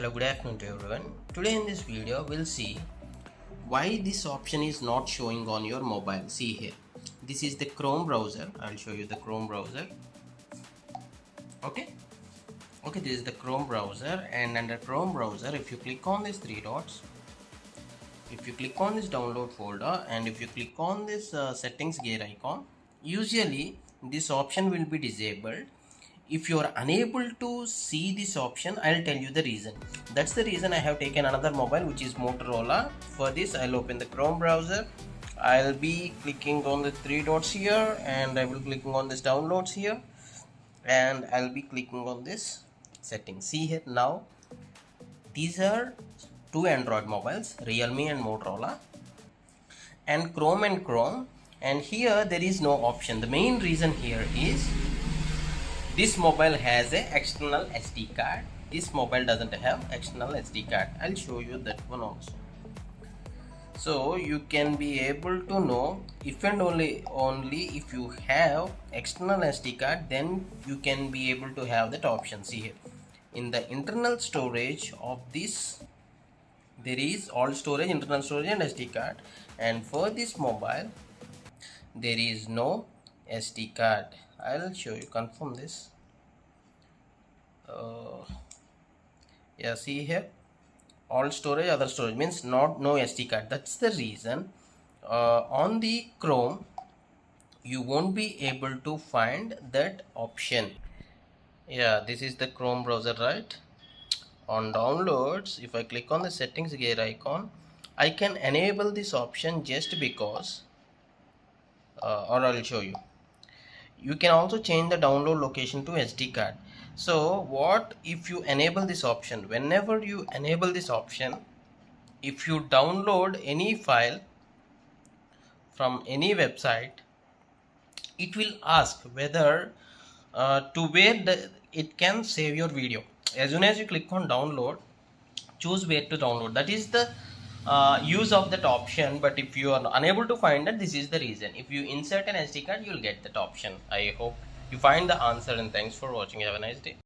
Hello, good afternoon to everyone. Today in this video we'll see why this option is not showing on your mobile. See here, this is the Chrome browser. I'll show you the Chrome browser. Okay, this is the Chrome browser, and under Chrome browser, if you click on these three dots, if you click on this download folder, and if you click on this settings gear icon, usually this option will be disabled. If you are unable to see this option, I'll tell you the reason. That's the reason I have taken another mobile, which is Motorola. For this, I'll open the Chrome browser. I'll be clicking on the three dots here, and I will clicking on this downloads here, and I'll be clicking on this settings. See here now, these are two Android mobiles, Realme and Motorola, and Chrome, and here there is no option. The main reason here is this mobile has a external SD card. This mobile doesn't have external SD card. I'll show you that one also. So you can be able to know if and only if you have external SD card, then you can be able to have that option. See here, in the internal storage of this, there is all storage, internal storage and SD card, and for this mobile there is no SD card. I'll show you, confirm this. Yeah, see here, all storage, other storage means no SD card. That's the reason on the Chrome you won't be able to find that option. Yeah, this is the Chrome browser, right? On downloads, if I click on the settings gear icon, I can enable this option just because or I'll show you. You can also change the download location to SD card. So what if you enable this option? Whenever you enable this option, if you download any file from any website, it will ask whether to where it can save your video. As soon as you click on download, choose where to download. That is the use of that option. But if you are unable to find that, this is the reason. If you insert an SD card, you will get that option. I hope you find the answer, and thanks for watching. Have a nice day.